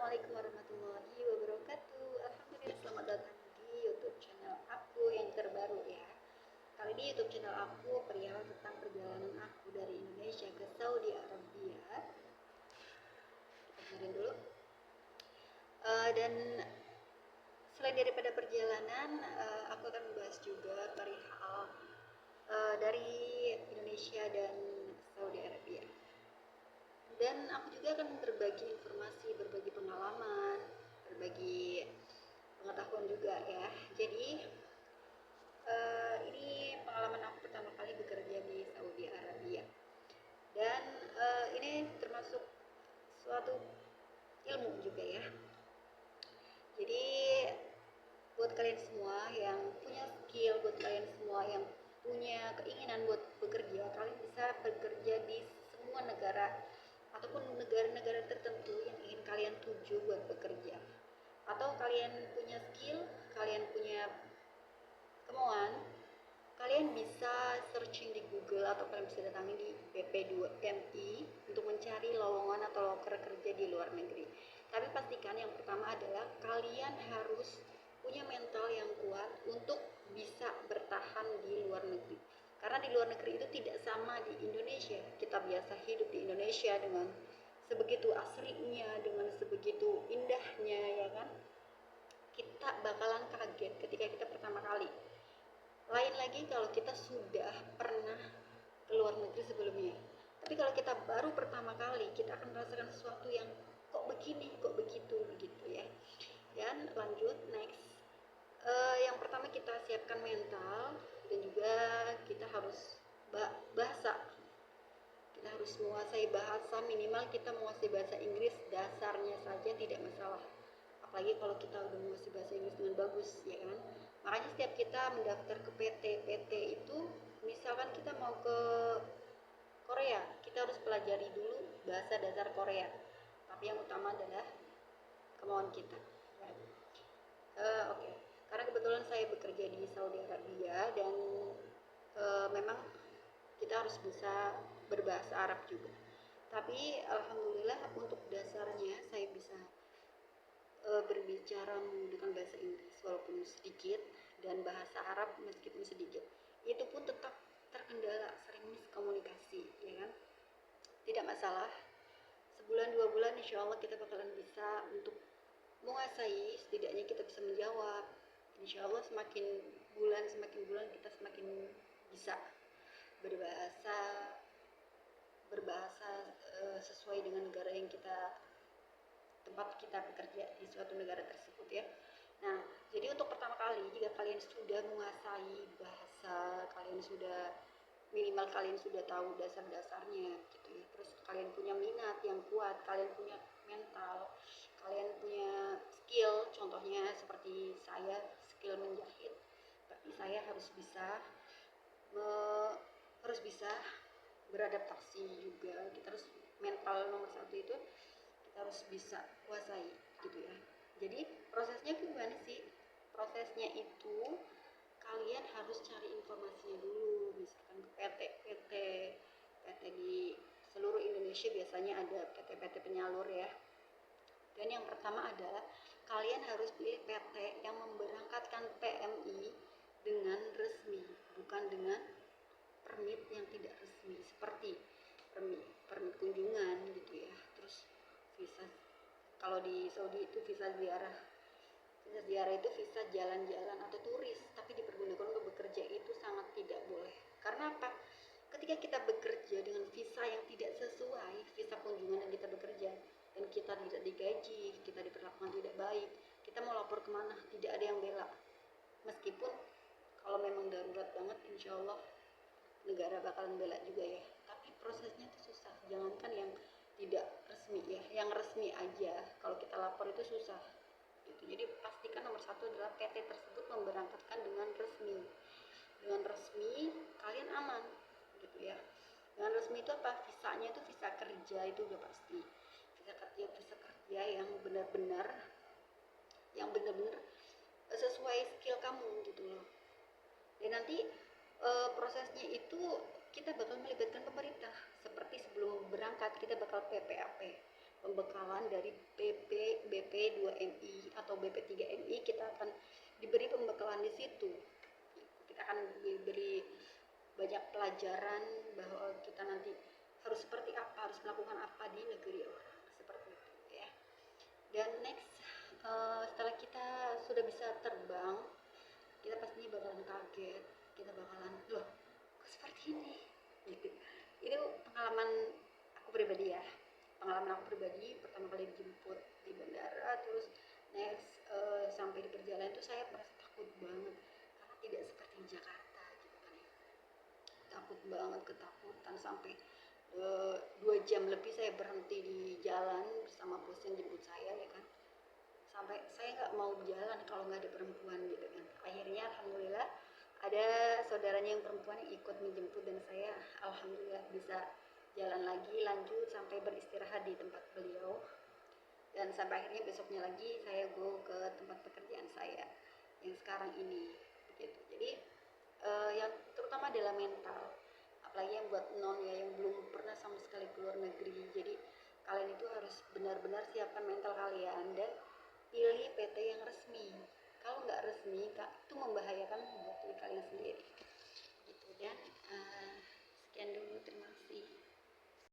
Assalamualaikum warahmatullahi wabarakatuh. Alhamdulillah, selamat datang di YouTube channel aku yang terbaru ya. Kali ini YouTube channel aku perihal tentang perjalanan aku dari Indonesia ke Saudi Arabia. Kita dengerin dulu. Dan selain daripada perjalanan, aku akan membahas juga perihal dari Indonesia dan Saudi Arabia. Dan aku juga akan berbagi informasi, berbagi pengalaman, berbagi pengetahuan juga ya. Jadi ini pengalaman aku pertama kali bekerja di Saudi Arabia. Dan ini termasuk suatu ilmu juga ya. Jadi buat kalian semua yang punya skill, buat kalian semua yang punya keinginan buat bekerja, kalian bisa bekerja di semua negara ataupun negara-negara tertentu yang ingin kalian tuju buat bekerja. Atau kalian punya skill, kalian punya kemauan, kalian bisa searching di Google atau kalian bisa datangi di BP2MI untuk mencari lowongan atau loker kerja di luar negeri. Tapi pastikan yang pertama adalah kalian harus punya mental yang kuat untuk bisa bertahan di luar negeri. Karena di luar negeri itu tidak sama di Indonesia. Kita biasa hidup di Indonesia dengan sebegitu asrinya, dengan sebegitu indahnya ya kan. Kita bakalan kaget ketika kita pertama kali. Lain lagi kalau kita sudah pernah ke luar negeri sebelumnya. Tapi kalau kita baru pertama kali, kita akan merasakan sesuatu yang kok begini, kok begitu, begitu ya. Dan lanjut next. Yang pertama kita siapkan mental dan juga kita harus bahasa. Kita harus menguasai bahasa, minimal kita menguasai bahasa Inggris dasarnya saja tidak masalah. Apalagi kalau kita udah menguasai bahasa Inggris dengan bagus ya kan. Makanya setiap kita mendaftar ke PT itu, misalkan kita mau ke Korea, kita harus pelajari dulu bahasa dasar Korea. Tapi yang utama adalah kemauan kita. Ya. Oke. Karena kebetulan saya bekerja di Saudi Arabia dan memang kita harus bisa berbahasa Arab juga. Tapi alhamdulillah untuk dasarnya saya bisa berbicara menggunakan bahasa Inggris walaupun sedikit dan bahasa Arab meskipun sedikit. Itu pun tetap terkendala sering miskomunikasi, ya kan? Tidak masalah. Sebulan 2 bulan insya Allah kita bakalan bisa untuk menguasai, setidaknya kita bisa menjawab. Insya Allah semakin bulan kita semakin bisa berbahasa sesuai dengan negara yang tempat kita bekerja di suatu negara tersebut ya. Nah, jadi untuk pertama kali jika kalian sudah menguasai bahasa, minimal kalian sudah tahu dasar-dasarnya gitu ya. Terus kalian punya minat yang kuat, kalian punya mental, kalian punya skill, contohnya seperti saya skill menjahit. Tapi saya harus bisa beradaptasi juga. Kita harus mental nomor satu itu kita harus bisa kuasai gitu ya. Jadi prosesnya gimana sih? Prosesnya itu kalian harus cari informasinya dulu, misalkan ke PT di seluruh Indonesia biasanya ada PT-PT penyalur ya. Dan yang pertama adalah kalian harus pilih PT yang memberangkatkan PMI dengan resmi, bukan dengan permit yang tidak resmi seperti permit kunjungan gitu ya. Terus visa, kalau di Saudi itu visa ziarah itu visa jalan-jalan atau turis, tapi dipergunakan untuk bekerja itu sangat tidak boleh. Karena apa? Ketika kita bekerja dengan visa yang tidak sesuai visa kunjungan yang kita bekerja dan kita tidak digaji, kita diperlakukan tidak baik, kita mau lapor kemana? Tidak ada yang bela. Meskipun kalau memang darurat banget, insya Allah negara bakalan bela juga ya. Tapi prosesnya itu susah. Jangankan yang tidak resmi ya, yang resmi aja kalau kita lapor itu susah gitu. Jadi pastikan nomor satu adalah PT tersebut memberangkatkan dengan resmi kalian aman gitu ya. Dengan resmi itu apa? Visanya itu visa kerja, itu udah pasti visa kerja yang benar-benar sesuai skill kamu gitu loh. Dan nanti prosesnya itu kita bakal melibatkan pemerintah. Seperti sebelum berangkat kita bakal PPAP. pembekalan dari BP 2MI atau BP 3MI. Kita akan diberi pembekalan di situ. Kita akan diberi banyak pelajaran bahwa kita nanti harus seperti apa, harus melakukan apa di negeri orang, seperti itu ya. Dan next, setelah kita sudah bisa terbang, kita pastinya bakalan kaget, kita bakalan loh kok seperti ini gitu. Itu pengalaman aku pribadi ya, pengalaman aku pribadi pertama kali dijemput di bandara. Terus next, sampai di perjalanan itu saya merasa takut banget karena tidak seperti di Jakarta gitu kan ya. Takut banget, ketakutan sampai 2 jam lebih saya berhenti di jalan bersama bos yang jemput saya ya kan, sampai saya nggak mau jalan kalau nggak ada perempuan gitu kan. Akhirnya alhamdulillah ada saudaranya yang perempuan yang ikut menjemput, dan saya alhamdulillah bisa jalan lagi lanjut sampai beristirahat di tempat beliau, dan sampai akhirnya besoknya lagi saya go ke tempat pekerjaan saya yang sekarang ini begitu. Jadi yang terutama adalah mental, apalagi yang buat non ya, yang belum pernah sama sekali keluar negeri. Jadi kalian itu harus benar-benar siapkan mental kalian dan pilih PT yang resmi. Kalau nggak resmi kak, itu membahayakan buat diri kalian sendiri gitu. Dan sekian dulu, terima kasih.